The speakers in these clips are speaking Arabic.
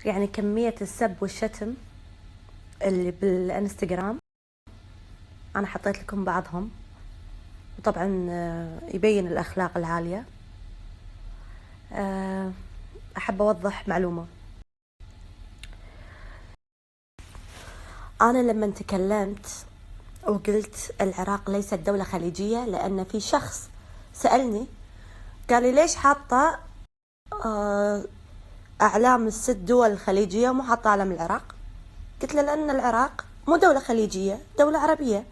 يعني كمية السب والشتم اللي بالانستغرام أنا حطيت لكم بعضهم، وطبعا يبين الأخلاق العالية. أحب أوضح معلومة. أنا لما تكلمت وقلت العراق ليست دولة خليجية، لأن في شخص سألني قال لي ليش حاطة أعلام الست دول الخليجية ومو حاطة علم العراق؟ قلت له لأن العراق مو دولة خليجية، دولة عربية،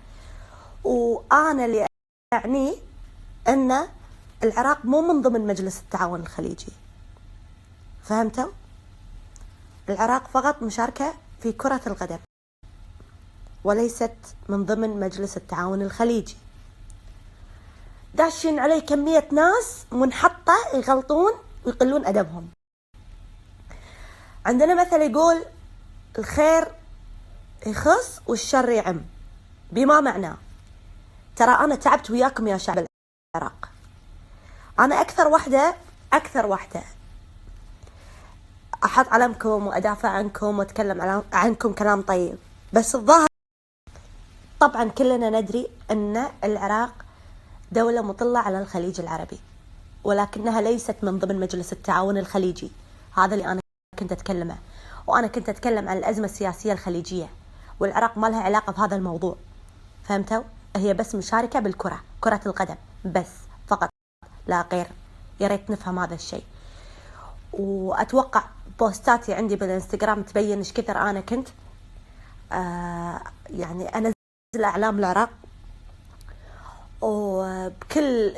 وأنا اللي أعني أن العراق مو من ضمن مجلس التعاون الخليجي. فهمتوا؟ العراق فقط مشاركة في كرة القدم وليست من ضمن مجلس التعاون الخليجي. داشين عليه كمية ناس منحطة يغلطون ويقلون أدبهم. عندنا مثل يقول الخير يخص والشر يعم، بما معناه ترى أنا تعبت وياكم يا شعب العراق. أنا أكثر واحدة أحط علمكم وأدافع عنكم وأتكلم عنكم كلام طيب، بس الظاهر طبعا كلنا ندري أن العراق دولة مطلة على الخليج العربي، ولكنها ليست من ضمن مجلس التعاون الخليجي. هذا اللي أنا كنت أتكلمه، وأنا كنت أتكلم عن الأزمة السياسية الخليجية، والعراق ما لها علاقة بهذا الموضوع. فهمتوا؟ هي بس مشاركة بالكرة، كرة القدم بس فقط لا غير. يا ريت نفهم هذا الشيء. وأتوقع بوستاتي عندي بالإنستغرام تبين إيش كثر أنا كنت يعني أنزل أعلام العراق، وبكل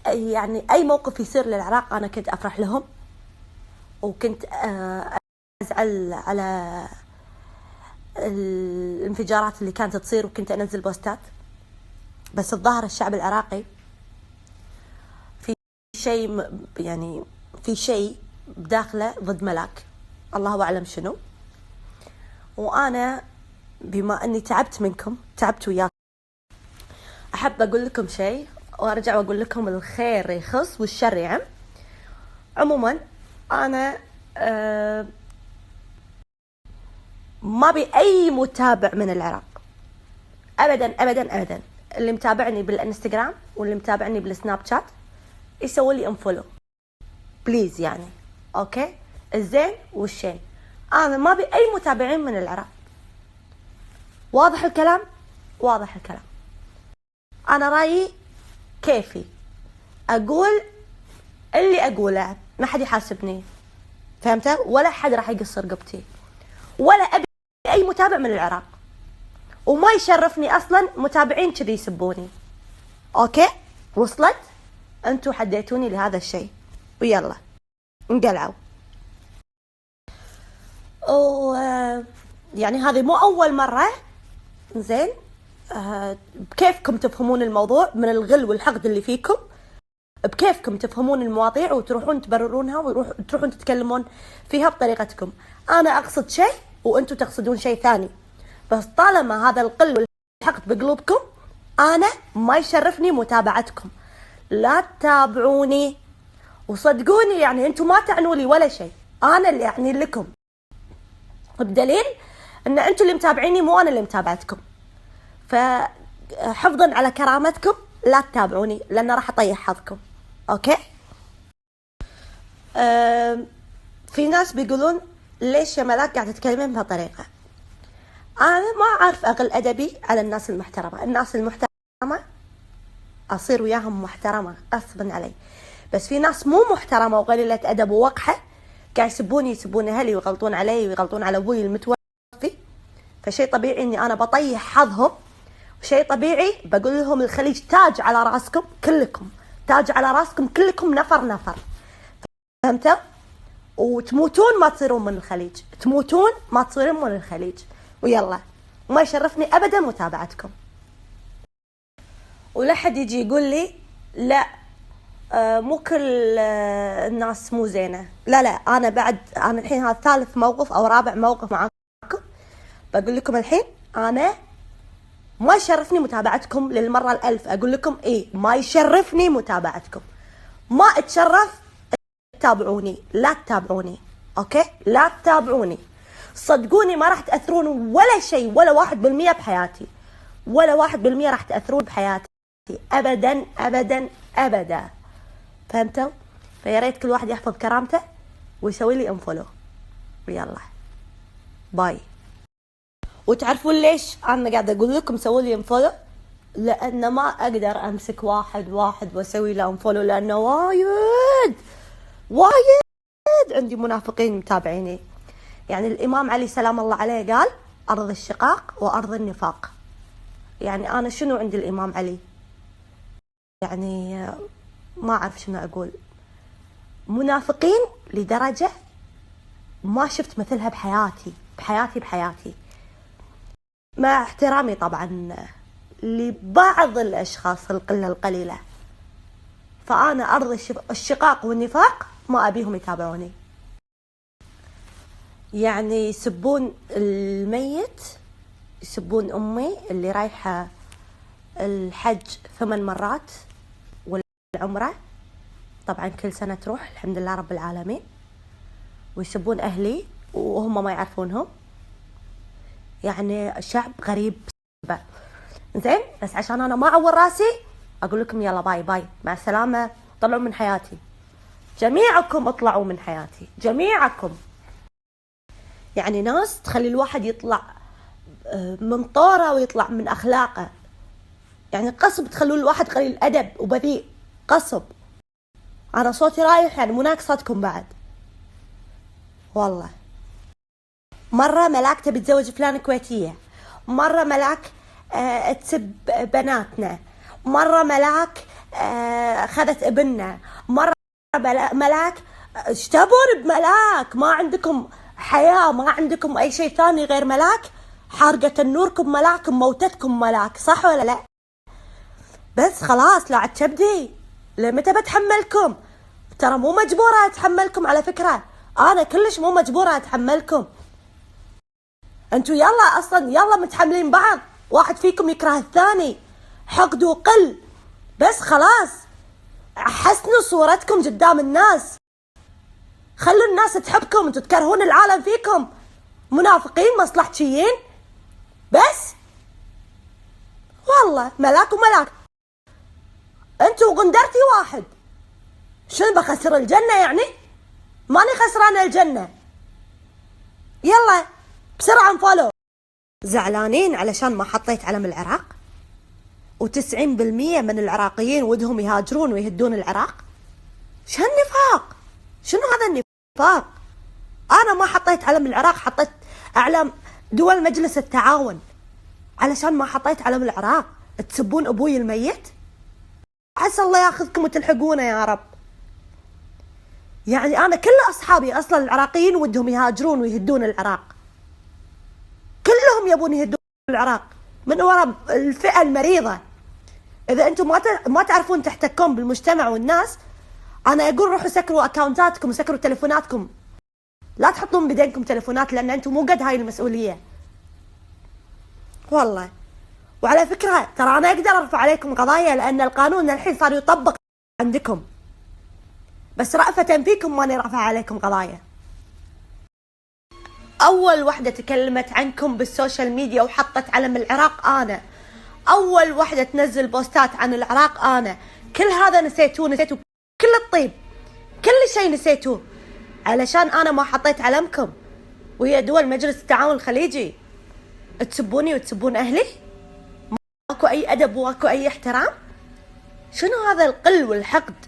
يعني أي موقف يصير للعراق أنا كنت أفرح لهم، وكنت أزعل على الانفجارات اللي كانت تصير، وكنت أنزل بوستات. بس الظاهر الشعب العراقي في شيء، يعني في شيء بداخله ضد ملاك، الله أعلم شنو. وأنا بما أني تعبت منكم، تعبت وياكم، أحب أقول لكم شيء وأرجع وأقول لكم الخير يخص والشر يعم. عموما أنا ما بي أي متابع من العراق أبدا أبدا أبدا. اللي متابعني بالإنستغرام واللي متابعني بالسناب شات يسوي لي انفولو بليز، يعني أوكي؟ الزين والشين. أنا ما بي أي متابعين من العراق. واضح الكلام؟ واضح الكلام. أنا رأيي كيفي، أقول اللي أقوله، ما حد يحاسبني. فهمت؟ ولا حد راح يقص رقبتي، ولا أبي أي متابع من العراق، وما يشرفني أصلا متابعين كذي يسبوني. أوكي؟ وصلت؟ أنتوا حديتوني لهذا الشيء، ويلا انقلعوا. يعني هذه مو أول مرة، زين؟ بكيفكم تفهمون الموضوع من الغل والحقد اللي فيكم، بكيفكم تفهمون المواضيع وتروحون تبررونها وتروحون تتكلمون فيها بطريقتكم. أنا أقصد شيء وأنتوا تقصدون شيء ثاني، بس طالما هذا القل والحقد بقلوبكم أنا ما يشرفني متابعتكم. لا تتابعوني، وصدقوني يعني أنتوا ما تعنوا لي ولا شيء، أنا اللي أعني لكم، بدليل أن أنتوا اللي متابعيني مو أنا اللي متابعتكم. فحفظا على كرامتكم لا تتابعوني، لأن راح أطيح حظكم. أوكي؟ في ناس بيقولون ليش يا ملاك قاعدة تتكلمين بهالطريقة؟ أنا ما أعرف أقل أدبي على الناس المحترمة. الناس المحترمة أصير وياهم محترمة غصبا علي، بس في ناس مو محترمة وقليلة أدب ووقحة قاعد يسبون أهلي ويغلطون علي ويغلطون على أبوي المتوفي. فشيء طبيعي إني أنا بطيح حظهم، وشيء طبيعي بقول لهم الخليج تاج على راسكم كلكم، تاج على راسكم كلكم نفر نفر. فهمتوا؟ وتموتون ما تصيرون من الخليج، تموتون ما تصيرون من الخليج. ويلا ما يشرفني أبدا متابعتكم. ولا حد يجي يقول لي لا مو كل الناس مو زينة. لا لا، أنا الحين هذا ثالث موقف أو رابع موقف معاكم. بقول لكم الحين أنا ما يشرفني متابعتكم للمرة الألف. أقول لكم إيه، ما يشرفني متابعتكم، ما أتشرف تتابعوني، لا تتابعوني. اوكي؟ لا تتابعوني، صدقوني ما راح تاثرون ولا شيء، ولا 1% بحياتي، ولا 1% راح تاثرون بحياتي ابدا ابدا ابدا. فهمتوا؟ فيا ريت كل واحد يحفظ كرامته ويسوي لي انفولو. يلا باي. وتعرفون ليش انا قاعده اقول لكم سووا لي انفولو؟ لان ما اقدر امسك واحد واسوي له انفولو، لانه وايد عندي منافقين متابعيني. يعني الامام علي سلام الله عليه قال ارض الشقاق وارض النفاق. يعني انا شنو عند الامام علي؟ يعني ما اعرف شنو اقول. منافقين لدرجه ما شفت مثلها بحياتي. مع احترامي طبعا لبعض الاشخاص القله القليله، فانا ارض الشقاق والنفاق ما ابيهم يتابعوني. يعني يسبون الميت، يسبون امي اللي رايحه الحج 8 مرات والعمره، طبعا كل سنه تروح الحمد لله رب العالمين، ويسبون اهلي وهم ما يعرفونهم. يعني شعب غريب. زين، بس عشان انا ما اعور راسي اقول لكم يلا باي باي، مع السلامه، طلعوا من حياتي جميعكم، اطلعوا من حياتي جميعكم. يعني ناس تخلي الواحد يطلع من طوره ويطلع من اخلاقه. يعني قصب تخلون الواحد قليل ادب وبذيء، قصب. انا صوتي رايح، يعني مو ناقصتكم بعد والله. مره ملاك تبي تزوج فلان كويتيه، مره ملاك تسب بناتنا، مره ملاك خذت ابننا، مره ملاك. ايش تبون بملاك؟ ما عندكم حياه، ما عندكم اي شيء ثاني غير ملاك. حارقة نوركم ملاك، موتتكم ملاك، صح ولا لا؟ بس خلاص لا عاد تبدي، لمتى بتحملكم؟ ترى مو مجبورة اتحملكم على فكرة، انا كلش مو مجبورة اتحملكم. انتوا يلا اصلا يلا متحملين بعض، واحد فيكم يكره الثاني، حقد وقل. بس خلاص حسنوا صورتكم قدام الناس، خلوا الناس تحبكم، انتوا تكرهون العالم فيكم، منافقين مصلحتيين. بس والله ملاك وملاك، انتوا وغندرتي واحد، شنو بخسر الجنة يعني؟ ماني خسرانة الجنة. يلا بسرعة انفولو. زعلانين علشان ما حطيت علم العراق، و90% من العراقيين ودهم يهاجرون ويهدون العراق. شو هالنفاق؟ شنو هذا النفاق؟ انا ما حطيت علم العراق، حطيت اعلام دول مجلس التعاون، علشان ما حطيت علم العراق تسبون ابوي الميت. عسى الله ياخذكم وتلحقونه يا رب. يعني انا كل اصحابي اصلا العراقيين ودهم يهاجرون ويهدون العراق، كلهم يبون يهدون العراق من وراء الفئة المريضة. اذا انتم ما تعرفون تحتكون بالمجتمع والناس، انا اقول روحوا سكروا اكاونتاتكم وسكروا تليفوناتكم، لا تحطون بدينكم تليفونات، لان انتم مو قد هاي المسؤولية والله. وعلى فكرة ترى انا اقدر ارفع عليكم قضايا، لان القانون الحين صار يطبق عندكم، بس رأفة فيكم ماني رافعة عليكم قضايا. اول وحدة تكلمت عنكم بالسوشيال ميديا وحطت علم العراق انا، اول وحدة تنزل بوستات عن العراق انا. كل هذا نسيتوه كل الطيب، كل شيء نسيتوه، علشان انا ما حطيت علمكم. وهي دول مجلس التعاون الخليجي تسبوني وتسبون اهلي؟ ماكو اي ادب واكو اي احترام؟ شنو هذا القل والحقد؟